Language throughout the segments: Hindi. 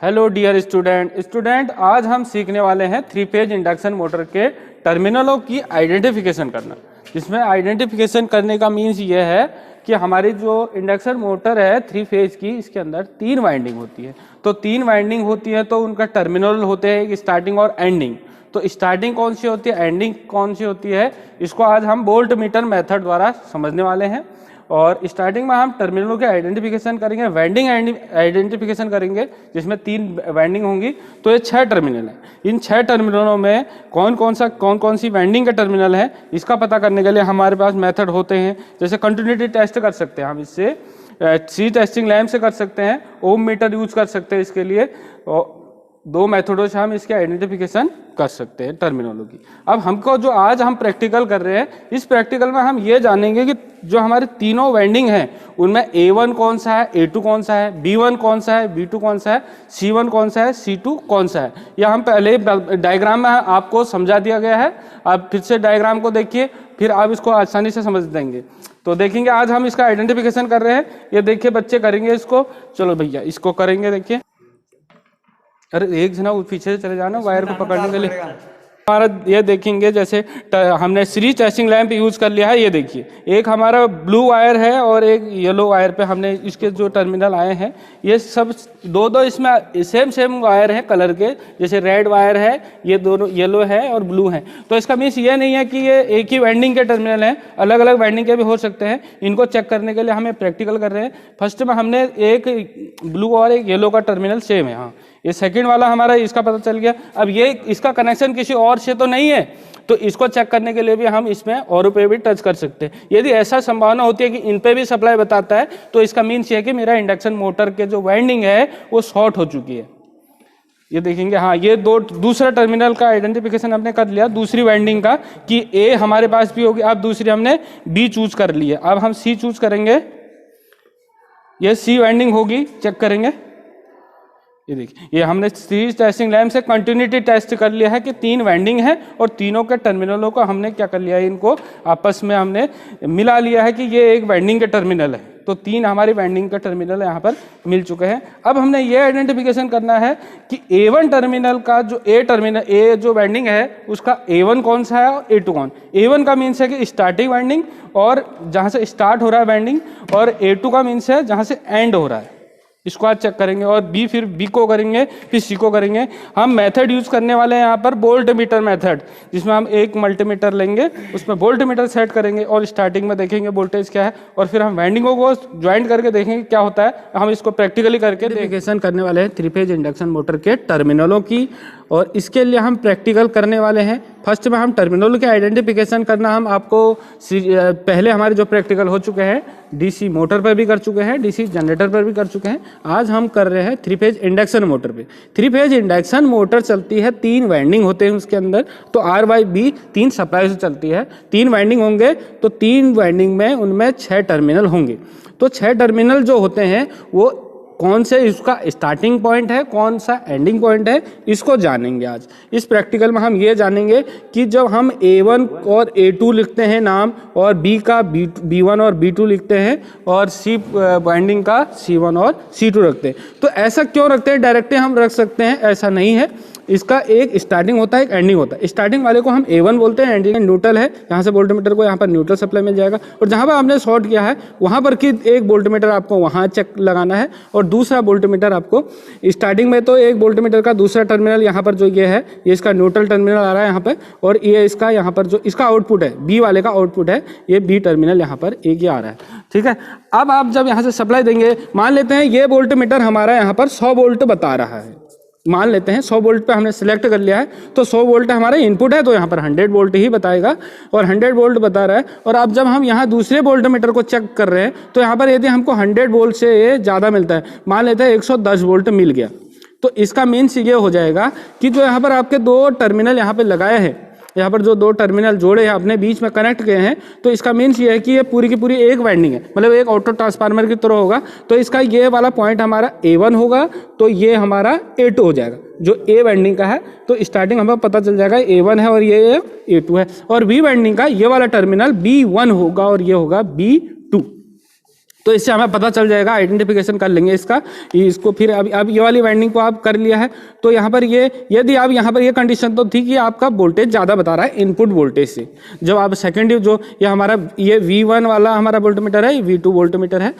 हेलो डियर स्टूडेंट, आज हम सीखने वाले हैं 3 फेज इंडक्शन मोटर के टर्मिनलों की आइडेंटिफिकेशन करना। जिसमें आइडेंटिफिकेशन करने का मीन्स ये है कि हमारी जो इंडक्शन मोटर है 3 फेज की, इसके अंदर 3 वाइंडिंग होती है। तो 3 वाइंडिंग होती है तो उनका टर्मिनल होते हैं स्टार्टिंग और एंडिंग। तो स्टार्टिंग कौन सी होती है, एंडिंग कौन सी होती है, इसको आज हम वोल्ट मीटर मेथड द्वारा समझने वाले हैं। और स्टार्टिंग में हम टर्मिनलों के आइडेंटिफिकेशन करेंगे, वाइंडिंग आइडेंटिफिकेशन करेंगे, जिसमें 3 वाइंडिंग होंगी। तो ये 6 टर्मिनल है। इन 6 टर्मिनलों में कौन कौन सी वाइंडिंग का टर्मिनल है, इसका पता करने के लिए हमारे पास मेथड होते हैं। जैसे कंटिन्यूटी टेस्ट कर सकते हैं हम इससे, सी टेस्टिंग लैम्प से कर सकते हैं, ओम मीटर यूज कर सकते हैं इसके लिए। 2 मेथडों से हम इसके आइडेंटिफिकेशन कर सकते हैं टर्मिनलों की। अब हमको जो आज हम प्रैक्टिकल कर रहे हैं, इस प्रैक्टिकल में हम ये जानेंगे कि जो हमारे तीनों वाइंडिंग हैं उनमें A1 कौन सा है, A2 कौन सा है, B1 कौन सा है, B2 कौन सा है, C1 कौन सा है, C2 कौन सा है। यह हम पहले डायग्राम में आपको समझा दिया गया है। आप फिर से डायग्राम को देखिए, फिर आप इसको आसानी से समझ देंगे। तो देखेंगे आज हम इसका आइडेंटिफिकेशन कर रहे हैं। ये देखिए बच्चे करेंगे इसको। चलो भैया इसको करेंगे। देखिए, अरे एक जना पीछे से चले जाना वायर को पकड़ने के लिए। हमारा ये देखेंगे, जैसे हमने सीरीज टेस्टिंग लैंप यूज कर लिया है। ये देखिए, एक हमारा ब्लू वायर है और एक येलो वायर पे हमने इसके जो टर्मिनल आए हैं, ये सब दो इसमें सेम वायर है कलर के। जैसे रेड वायर है, ये दोनों येलो है और ब्लू है। तो इसका मीन्स ये नहीं है कि ये एक ही वाइंडिंग के टर्मिनल हैं, अलग अलग वाइंडिंग के भी हो सकते हैं। इनको चेक करने के लिए हमें प्रैक्टिकल कर रहे हैं। फर्स्ट में हमने एक ब्लू और एक येलो का टर्मिनल सेम है। हाँ, ये सेकंड वाला हमारा, इसका पता चल गया। अब ये इसका कनेक्शन किसी और से तो नहीं है, तो इसको चेक करने के लिए भी हम इसमें और पे भी टच कर सकते हैं। यदि ऐसा संभावना होती है कि इन पे भी सप्लाई बताता है, तो इसका मीन्स ये है कि मेरा इंडक्शन मोटर के जो वाइंडिंग है वो शॉर्ट हो चुकी है। ये देखेंगे, हाँ, ये दूसरा टर्मिनल का आइडेंटिफिकेशन हमने कर लिया, दूसरी वाइंडिंग का, कि ए हमारे पास भी होगी। अब दूसरी हमने बी चूज कर ली है। अब हम सी चूज करेंगे। ये सी वाइंडिंग होगी, चेक करेंगे। ये देखिए, ये हमने सीरीज टेस्टिंग लैम्प से कंटिन्यूटी टेस्ट कर लिया है कि 3 वाइंडिंग है और तीनों के टर्मिनलों को हमने क्या कर लिया है, इनको आपस में हमने मिला लिया है कि ये एक वाइंडिंग के टर्मिनल है। तो 3 हमारी वाइंडिंग का टर्मिनल यहाँ पर मिल चुके हैं। अब हमने ये आइडेंटिफिकेशन करना है कि A1 टर्मिनल का जो ए जो वाइंडिंग है उसका A1 कौन सा है और A2 कौन। A1 का मीन्स है कि स्टार्टिंग वाइंडिंग, और जहाँ से स्टार्ट हो रहा है वाइंडिंग, और A2 का मीन्स है जहाँ से एंड हो रहा है। इसको आज चेक करेंगे। और फिर बी को करेंगे, फिर सी को करेंगे। हम मेथड यूज करने वाले हैं यहाँ पर वोल्ट मीटर मेथड, जिसमें हम एक मल्टीमीटर लेंगे, उसमें वोल्ट मीटर सेट करेंगे और स्टार्टिंग में देखेंगे वोल्टेज क्या है, और फिर हम वाइंडिंगों को ज्वाइंट करके देखेंगे क्या होता है। हम इसको प्रैक्टिकली करके आइडेंटिफिकेशन करने वाले हैं 3 फेज इंडक्शन मोटर के टर्मिनलों की, और इसके लिए हम प्रैक्टिकल करने वाले हैं। फर्स्ट में हम टर्मिनल के आइडेंटिफिकेशन करना, हम आपको पहले हमारे जो प्रैक्टिकल हो चुके हैं, डीसी मोटर पर भी कर चुके हैं, डीसी जनरेटर पर भी कर चुके हैं। आज हम कर रहे हैं 3 फेज इंडक्शन मोटर पे। 3 फेज इंडक्शन मोटर चलती है, 3 वाइंडिंग होते हैं उसके अंदर। तो R/B 3 सप्लाई से चलती है। 3 वाइंडिंग होंगे तो 3 वाइंडिंग में उनमें 6 टर्मिनल होंगे। तो 6 टर्मिनल जो होते हैं वो कौन से इसका स्टार्टिंग पॉइंट है, कौन सा एंडिंग पॉइंट है, इसको जानेंगे आज। इस प्रैक्टिकल में हम ये जानेंगे कि जब हम A1 और A2 लिखते हैं नाम, और B का B1 और B2 लिखते हैं, और C वाइंडिंग का C1 और C2 रखते हैं, तो ऐसा क्यों रखते हैं। डायरेक्टली हम रख सकते हैं, ऐसा नहीं है। इसका एक स्टार्टिंग होता है, एक एंडिंग होता है। स्टार्टिंग वाले को हम A1 बोलते हैं, एंडिंग न्यूट्रल है, यहाँ से वोल्टमीटर को यहाँ पर न्यूट्रल सप्लाई मिल जाएगा। और जहाँ पर आपने शॉर्ट किया है वहाँ पर कि एक वोल्टमीटर आपको वहाँ चेक लगाना है, और दूसरा वोल्टमीटर आपको स्टार्टिंग में, तो एक वोल्टमीटर का दूसरा टर्मिनल यहाँ पर जो ये है, ये इसका न्यूट्रल टर्मिनल आ रहा है यहाँ पर, और ये इसका यहाँ पर जो इसका आउटपुट है, बी वाले का आउटपुट है, ये बी टर्मिनल यहाँ पर एक ये आ रहा है। ठीक है। अब आप जब यहाँ से सप्लाई देंगे, मान लेते हैं ये वोल्टमीटर हमारा यहाँ पर 100 वोल्ट बता रहा है। मान लेते हैं 100 वोल्ट पे हमने सिलेक्ट कर लिया है, तो 100 वोल्ट हमारा इनपुट है, तो यहाँ पर 100 वोल्ट ही बताएगा, और 100 वोल्ट बता रहा है। और अब जब हम यहाँ दूसरे वोल्टमीटर को चेक कर रहे हैं, तो यहाँ पर यदि हमको 100 वोल्ट से ये ज़्यादा मिलता है, मान लेते हैं 110 वोल्ट मिल गया, तो इसका मीन्स ये हो जाएगा कि जो यहाँ पर आपके 2 टर्मिनल यहाँ पर लगाए हैं, यहाँ पर जो 2 टर्मिनल जोड़े हैं अपने बीच में कनेक्ट किए हैं, तो इसका मीन्स ये है कि ये पूरी की पूरी एक वाइंडिंग है, मतलब एक ऑटो ट्रांसफार्मर की तरह होगा। तो इसका ये वाला पॉइंट हमारा A1 होगा, तो ये हमारा A2 हो जाएगा, जो A वाइंडिंग का है। तो स्टार्टिंग हमें पता चल जाएगा A1 है और ये A2 है। और B वाइंडिंग का ये वाला टर्मिनल B1 होगा और ये होगा B2। तो इससे हमें पता चल जाएगा, आइडेंटिफिकेशन कर लेंगे इसका। इसको फिर अब ये वाली वाइंडिंग को आप कर लिया है, तो यहाँ पर ये यदि आप यहाँ पर ये कंडीशन तो थी कि आपका वोल्टेज ज़्यादा बता रहा है इनपुट वोल्टेज से। जब आप सेकेंड जो ये हमारा ये V1 वाला हमारा वोल्टमीटर है, V2 वोल्टमीटर है।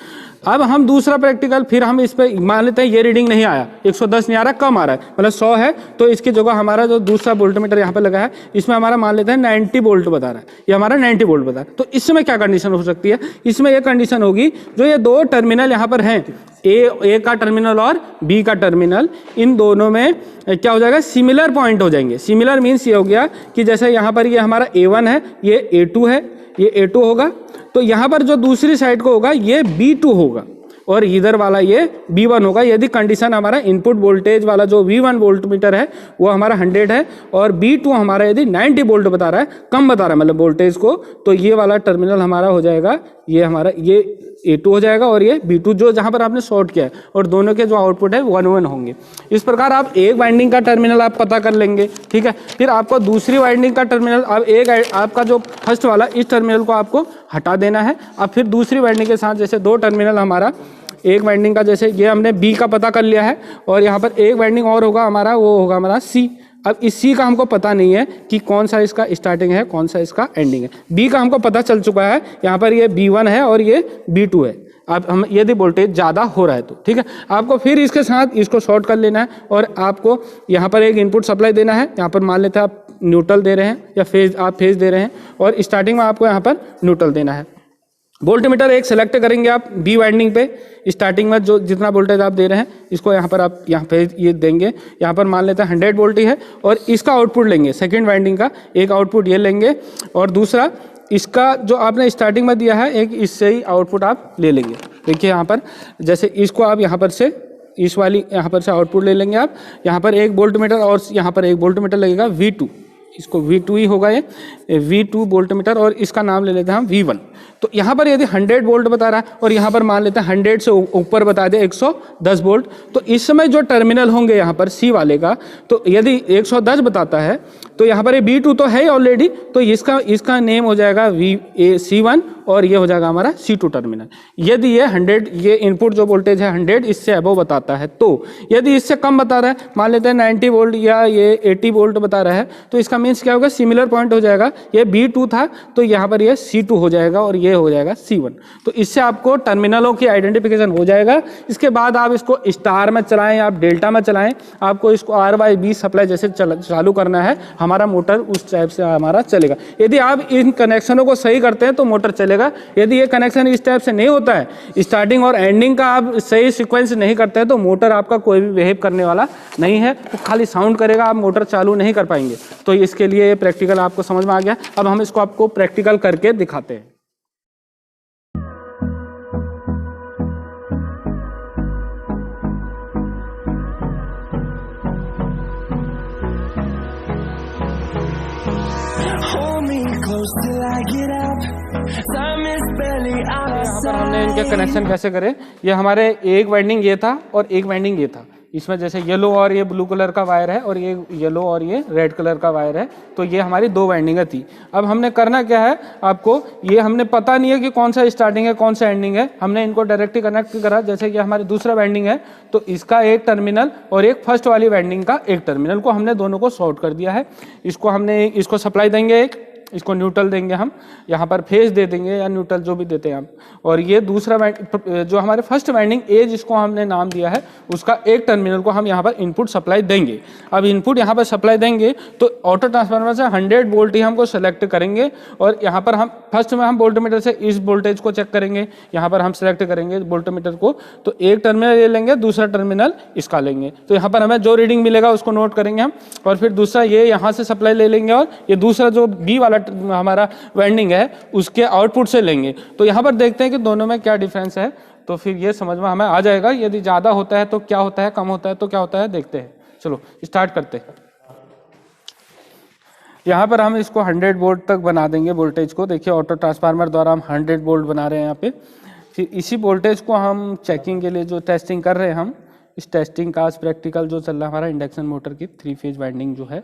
अब हम दूसरा प्रैक्टिकल फिर हम इस पर मान लेते हैं ये रीडिंग नहीं आया, 110 नहीं आ रहा, कम आ रहा है, मतलब 100 है, तो इसकी जगह हमारा जो दूसरा वोल्टमीटर यहाँ पर लगा है इसमें हमारा मान लेते हैं 90 वोल्ट बता रहा है, ये हमारा 90 वोल्ट बता रहा है। तो इसमें क्या कंडीशन हो सकती है, इसमें ये कंडीशन होगी जो ये दो टर्मिनल यहाँ पर हैं, ए का टर्मिनल और बी का टर्मिनल, इन दोनों में क्या हो जाएगा, सिमिलर पॉइंट हो जाएंगे। सिमिलर मीन्स ये हो गया कि जैसे यहाँ पर ये हमारा A1 है, ये A2 है, ये A2 होगा, तो यहाँ पर जो दूसरी साइड को होगा ये B2 होगा और इधर वाला ये B1 होगा। यदि कंडीशन हमारा इनपुट वोल्टेज वाला जो V1 वोल्टमीटर है वो हमारा 100 है और B2 हमारा यदि 90 वोल्ट बता रहा है, कम बता रहा है मतलब वोल्टेज को, तो ये वाला टर्मिनल हमारा हो जाएगा, ये हमारा ये A2 हो जाएगा और ये B2 जो जहाँ पर आपने शॉर्ट किया है, और दोनों के जो आउटपुट है 1-1 होंगे। इस प्रकार आप एक वाइंडिंग का टर्मिनल आप पता कर लेंगे, ठीक है। फिर आपको दूसरी वाइंडिंग का टर्मिनल, अब एक आपका जो फर्स्ट वाला इस टर्मिनल को आपको हटा देना है। अब फिर दूसरी वाइंडिंग के साथ जैसे दो टर्मिनल हमारा, एक वाइंडिंग का जैसे ये हमने B का पता कर लिया है और यहाँ पर एक वाइंडिंग और होगा हमारा, वो होगा हमारा C। अब इस C का हमको पता नहीं है कि कौन सा इसका स्टार्टिंग है, कौन सा इसका एंडिंग है। B का हमको पता चल चुका है, यहाँ पर ये B1 है और ये B2 है। अब हम यदि वोल्टेज ज़्यादा हो रहा है तो ठीक है, आपको फिर इसके साथ इसको शॉर्ट कर लेना है और आपको यहाँ पर एक इनपुट सप्लाई देना है। यहाँ पर मान लेते हैं आप न्यूट्रल दे रहे हैं या फेज, आप फेज दे रहे हैं, और स्टार्टिंग में आपको यहाँ पर न्यूट्रल देना है। वोल्टमीटर एक सेलेक्ट करेंगे आप B वाइंडिंग पे, स्टार्टिंग में जो जितना वोल्टेज आप दे रहे हैं इसको यहाँ पर आप यहाँ पे ये देंगे, यहाँ पर मान लेते हैं 100 वोल्ट ही है, और इसका आउटपुट लेंगे सेकंड वाइंडिंग का, एक आउटपुट ये लेंगे और दूसरा इसका जो आपने स्टार्टिंग में दिया है एक इससे ही आउटपुट आप ले लेंगे। देखिए यहाँ पर जैसे इसको आप यहाँ पर से इस वाली यहाँ पर से आउटपुट ले लेंगे आप, यहाँ पर एक वोल्टमीटर और यहाँ पर एक वोल्टमीटर लगेगा V2, इसको V2 ही होगा ये V2 वोल्टमीटर, और इसका नाम ले लेते हैं हम V1। तो यहाँ पर यदि 100 वोल्ट बता रहा है और यहाँ पर मान लेते हैं 100 से ऊपर बता दे 110 वोल्ट, तो इस समय जो टर्मिनल होंगे यहाँ पर C वाले का, तो यदि 110 बताता है तो यहाँ पर ये B2 तो है ऑलरेडी, तो इसका नेम हो जाएगा C1 और ये हो जाएगा हमारा C2 टर्मिनल। यदि ये 100, ये इनपुट जो वोल्टेज है 100 इससे अबव बताता है, तो यदि इससे कम बता रहा है, मान लेते हैं 90 वोल्ट या ये 80 वोल्ट बता रहा है, तो इसका मीन्स क्या होगा, सिमिलर पॉइंट हो जाएगा। ये B2 था तो यहाँ पर ये C2 हो जाएगा और ये हो जाएगा C1। तो इससे आपको टर्मिनलों की आइडेंटिफिकेशन हो जाएगा। इसके बाद आप इसको स्टार में चलाएं, आप डेल्टा में चलाएं, आपको इसको R/B सप्लाई जैसे चालू करना है, हमारा मोटर उस टाइप से हमारा चलेगा। यदि आप इन कनेक्शनों को सही करते हैं तो मोटर चलेगा। यदि ये कनेक्शन इस टाइप से नहीं होता है, स्टार्टिंग और एंडिंग का आप सही सीक्वेंस नहीं करते हैं, तो मोटर आपका कोई भी बिहेव करने वाला नहीं है, तो खाली साउंड करेगा, आप मोटर चालू नहीं कर पाएंगे। तो इसके लिए ये प्रैक्टिकल आपको समझ में आ गया। अब हम इसको आपको प्रैक्टिकल करके दिखाते हैं। यहाँ पर हमने इनके कनेक्शन कैसे करे, ये हमारे एक वाइंडिंग ये था और एक वाइंडिंग ये था, इसमें जैसे येलो और ये ब्लू कलर का वायर है और ये येलो और ये रेड कलर का वायर है, तो ये हमारी दो वाइंडिंगें थी। अब हमने करना क्या है, आपको ये हमने पता नहीं है कि कौन सा स्टार्टिंग है कौन सा एंडिंग है, हमने इनको डायरेक्टली कनेक्ट करा। जैसे कि हमारी दूसरा वाइंडिंग है तो इसका एक टर्मिनल और एक फर्स्ट वाली वाइंडिंग का एक टर्मिनल को हमने दोनों को शॉर्ट कर दिया है। इसको हमने इसको सप्लाई देंगे, एक इसको न्यूट्रल देंगे, हम यहाँ पर फेज दे देंगे या न्यूट्रल जो भी देते हैं हम, और ये दूसरा जो हमारे फर्स्ट वाइंडिंग ए जिसको हमने नाम दिया है उसका एक टर्मिनल को हम यहाँ पर इनपुट सप्लाई देंगे। अब इनपुट यहाँ पर सप्लाई देंगे तो ऑटो ट्रांसफार्मर से 100 वोल्ट ही हमको सेलेक्ट करेंगे, और यहाँ पर हम फर्स्ट में हम वोल्टमीटर से इस वोल्टेज को चेक करेंगे, यहाँ पर हम सेलेक्ट करेंगे वोल्टमीटर को, तो एक टर्मिनल ये लेंगे, दूसरा टर्मिनल इसका लेंगे, तो यहाँ पर हमें जो रीडिंग मिलेगा उसको नोट करेंगे हम, और फिर दूसरा ये यहाँ से सप्लाई ले लेंगे और ये दूसरा जो बी वाला हमारा वाइंडिंग है उसके आउटपुट से लेंगे। तो यहाँ पर देखते हैं कि दोनों में क्या डिफरेंस है, तो फिर ये समझ में हमें आ जाएगा। यदि ज़्यादा होता है तो क्या होता है, कम होता है तो क्या होता है, देखते हैं। चलो स्टार्ट करते हैं। यहाँ पर हम इसको 100 वोल्ट तक बना देंगे वोल्टेज को। देखिए ऑटो ट्रांसफार्मर द्वारा हम 100 वोल्ट बना रहे हैं यहाँ पे। फिर इसी वोल्टेज को हम चेकिंग के लिए जो टेस्टिंग कर रहे हैं हम, इस टेस्टिंग का आज प्रैक्टिकल जो चल रहा है हमारा इंडक्शन मोटर की 3 फेज वाइंडिंग जो है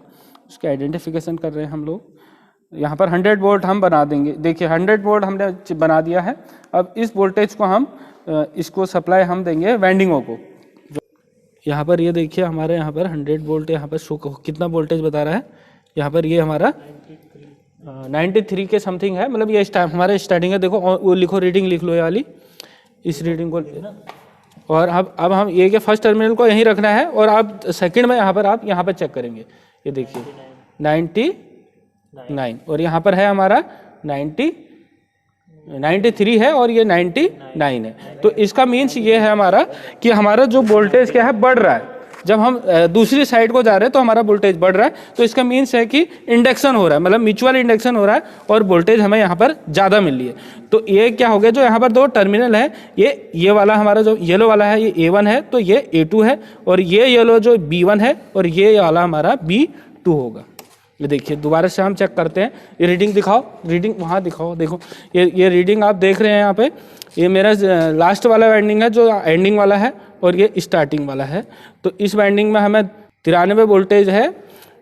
उसकी आइडेंटिफिकेशन कर रहे हैं हम लोग। यहाँ पर 100 वोल्ट हम बना देंगे। देखिए 100 वोल्ट हमने बना दिया है। अब इस वोल्टेज को हम इसको सप्लाई हम देंगे वाइंडिंगों को। यहाँ पर ये देखिए हमारे यहाँ पर 100 वोल्ट यहाँ पर शो कितना वोल्टेज बता रहा है, यहाँ पर ये हमारा 93 के समथिंग है, मतलब ये हमारे स्टार्टिंग है। देखो वो लिखो, रीडिंग लिख लो ये वाली, इस रीडिंग को। और अब हम ये के फर्स्ट टर्मिनल को यहीं रखना है और आप सेकंड में यहाँ पर आप यहाँ पर चेक करेंगे, ये देखिए 99 और यहाँ पर है हमारा 93 है और ये 99 है। तो इसका मीन्स ये है हमारा कि हमारा जो वोल्टेज क्या है बढ़ रहा है। जब हम दूसरी साइड को जा रहे हैं तो हमारा वोल्टेज बढ़ रहा है, तो इसका मीन्स है कि इंडक्शन हो रहा है, मतलब म्यूचुअल इंडक्शन हो रहा है और वोल्टेज हमें यहाँ पर ज़्यादा मिल रही है। तो ये क्या हो गया, जो यहाँ पर दो टर्मिनल है, ये वाला हमारा जो येलो वाला है ये A1 है, तो ये A2 है, और ये येलो जो B1 है और ये वाला हमारा B2 होगा। ये देखिए दोबारा से हम चेक करते हैं, ये रीडिंग दिखाओ, रीडिंग वहाँ दिखाओ। देखो ये रीडिंग आप देख रहे हैं यहाँ पे, ये मेरा लास्ट वाला वाइंडिंग है जो एंडिंग वाला है और ये स्टार्टिंग वाला है। तो इस वाइंडिंग में हमें 93 वोल्टेज है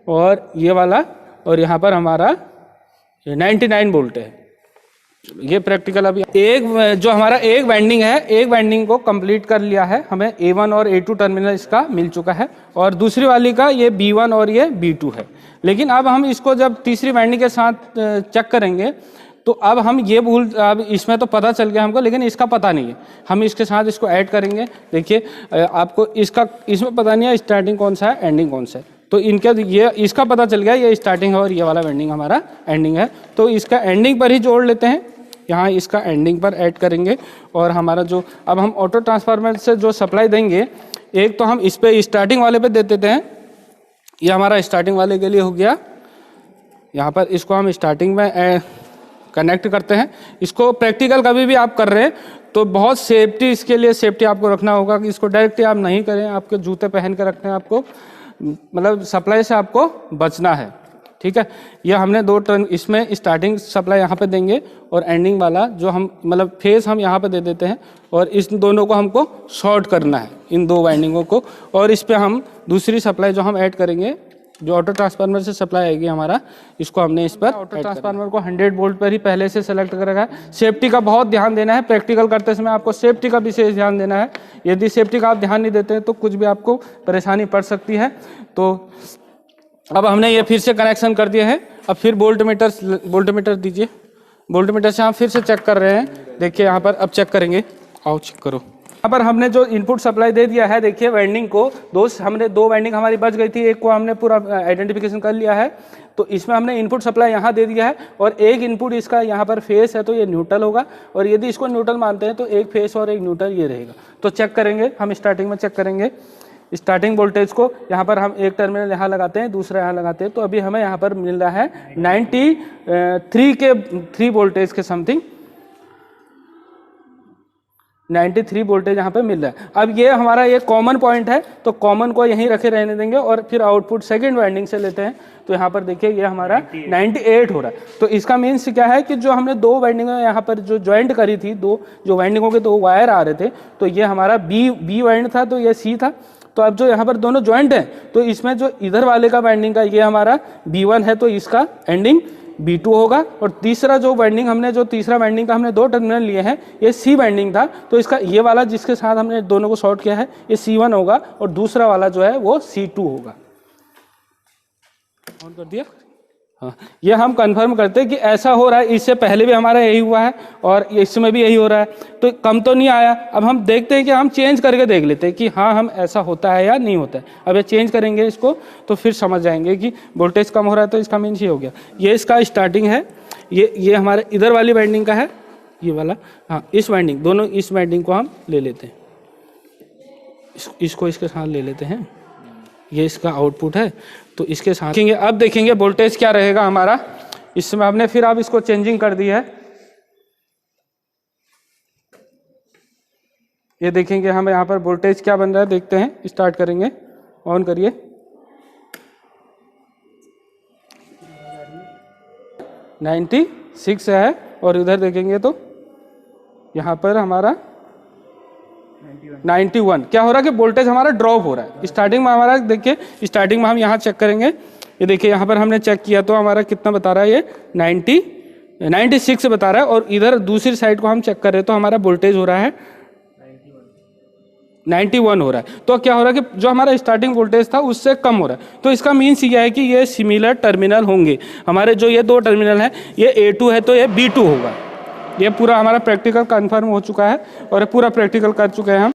और ये वाला, और यहाँ पर हमारा 99 वोल्ट है। ये प्रैक्टिकल अभी एक जो हमारा एक वाइंडिंग है, एक वाइंडिंग को कंप्लीट कर लिया है, हमें A1 और A2 टर्मिनल इसका मिल चुका है, और दूसरी वाली का ये B1 और ये B2 है। लेकिन अब हम इसको जब तीसरी वाइंडिंग के साथ चेक करेंगे तो अब हम ये अब इसमें तो पता चल गया हमको, लेकिन इसका पता नहीं है। हम इसके साथ इसको ऐड करेंगे। देखिए आपको इसमें पता नहीं है स्टार्टिंग कौन सा है, एंडिंग कौन सा है। तो इनके ये इसका पता चल गया, ये स्टार्टिंग है और ये वाला वाइंडिंग हमारा एंडिंग है। तो इसका एंडिंग पर ही जोड़ लेते हैं, यहाँ इसका एंडिंग पर ऐड करेंगे। और हमारा जो अब हम ऑटो ट्रांसफार्मर से जो सप्लाई देंगे, एक तो हम इस पे स्टार्टिंग वाले पे दे देते हैं। ये हमारा स्टार्टिंग वाले के लिए हो गया। यहाँ पर इसको हम स्टार्टिंग में कनेक्ट करते हैं। इसको प्रैक्टिकल कभी भी आप कर रहे हैं तो बहुत सेफ्टी, इसके लिए सेफ्टी आपको रखना होगा कि इसको डायरेक्ट आप नहीं करें, आपके जूते पहन के रखने हैं आपको, मतलब सप्लाई से आपको बचना है। ठीक है, ये हमने दो टर्न इसमें स्टार्टिंग सप्लाई यहाँ पे देंगे और एंडिंग वाला जो हम मतलब फेस हम यहाँ पे दे देते हैं, और इस दोनों को हमको शॉर्ट करना है, इन दो वाइंडिंगों को। और इस पे हम दूसरी सप्लाई जो हम ऐड करेंगे, जो ऑटो ट्रांसफार्मर से सप्लाई आएगी हमारा, इसको हमने इस पर ऑटो ट्रांसफार्मर को 100 वोल्ट पर ही पहले से सेलेक्ट करेगा। सेफ्टी का बहुत ध्यान देना है, प्रैक्टिकल करते समय आपको सेफ्टी का विशेष ध्यान देना है। यदि सेफ्टी का आप ध्यान नहीं देते हैं तो कुछ भी आपको परेशानी पड़ सकती है। तो अब हमने ये फिर से कनेक्शन कर दिया है। अब फिर वोल्ट मीटर दीजिए। वोल्ट मीटर से हम फिर से चेक कर रहे हैं। देखिए यहाँ पर अब चेक करेंगे, आओ चेक करो। यहाँ पर हमने जो इनपुट सप्लाई दे दिया है, देखिए वाइंडिंग को हमने दो वाइंडिंग हमारी बच गई थी, एक को हमने पूरा आइडेंटिफिकेशन कर लिया है। तो इसमें हमने इनपुट सप्लाई यहाँ दे दिया है, और एक इनपुट इसका यहाँ पर फेस है तो ये न्यूट्रल होगा, और यदि इसको न्यूट्रल मानते हैं तो एक फेस और एक न्यूट्रल ये रहेगा। तो चेक करेंगे, हम स्टार्टिंग में चेक करेंगे स्टार्टिंग वोल्टेज को। यहाँ पर हम एक टर्मिनल यहाँ लगाते हैं, दूसरा यहाँ लगाते हैं, तो अभी हमें यहाँ पर मिल रहा है 93 वोल्टेज के समथिंग, 93 वोल्टेज यहाँ पे मिल रहा है। अब ये हमारा ये कॉमन पॉइंट है, तो कॉमन को यहीं रखे रहने देंगे, और फिर आउटपुट सेकंड वाइंडिंग से लेते हैं। तो यहाँ पर देखिए ये हमारा 98 हो रहा है। तो इसका मीन्स क्या है कि जो हमने दो वाइंडिंग यहाँ पर जो ज्वाइंट करी थी, दो जो वाइंडिंगों के दो वायर आ रहे थे, तो ये हमारा बी वाइंड था, तो ये सी था। तो अब जो यहाँ पर दोनों ज्वाइंट हैं, तो इसमें जो इधर वाले का वाइंडिंग का ये हमारा B1 है, तो इसका एंडिंग B2 होगा। और तीसरा जो वाइंडिंग हमने जो तीसरा वाइंडिंग का हमने दो टर्मिनल लिए हैं, ये C वाइंडिंग था, तो इसका ये वाला जिसके साथ हमने दोनों को शॉर्ट किया है ये C1 होगा, और दूसरा वाला जो है वो C2 होगा। ऑन कर दिया। हाँ, ये हम कंफर्म करते हैं कि ऐसा हो रहा है। इससे पहले भी हमारा यही हुआ है और इसमें भी यही हो रहा है, तो कम तो नहीं आया। अब हम देखते हैं कि हम चेंज करके देख लेते हैं कि हाँ हम ऐसा होता है या नहीं होता है। अब ये चेंज करेंगे इसको तो फिर समझ जाएंगे कि वोल्टेज कम हो रहा है, तो इसका मीन्स ये हो गया। ये इसका स्टार्टिंग है, ये हमारे इधर वाली वाइंडिंग का है, ये वाला। हाँ, इस वाइंडिंग, दोनों इस वाइंडिंग को हम ले लेते हैं, इसको इसके साथ ले लेते हैं। ये इसका आउटपुट है, तो इसके साथ देखेंगे। अब देखेंगे वोल्टेज क्या रहेगा हमारा। इसमें हमने फिर अब इसको चेंजिंग कर दी है। ये देखेंगे हम यहाँ पर वोल्टेज क्या बन रहा है, देखते हैं। स्टार्ट करेंगे, ऑन करिए। (96) है, और इधर देखेंगे तो यहाँ पर हमारा 91। क्या हो रहा है कि वोल्टेज हमारा ड्रॉप हो रहा है। स्टार्टिंग में हमारा देखिए, स्टार्टिंग में हम यहाँ चेक करेंगे ये देखिए यहाँ पर हमने चेक किया तो हमारा कितना बता रहा है, ये 96 बता रहा है, और इधर दूसरी साइड को हम चेक कर रहे हैं तो हमारा वोल्टेज हो रहा है 91 हो रहा है। तो क्या हो रहा है कि जो हमारा स्टार्टिंग वोल्टेज था उससे कम हो रहा है। तो इसका मीन्स ये है कि ये सिमिलर टर्मिनल होंगे। हमारे जो ये दो टर्मिनल हैं, ये A2 है तो ये B2 होगा। ये पूरा हमारा प्रैक्टिकल कंफर्म हो चुका है और पूरा प्रैक्टिकल कर चुके हैं हम।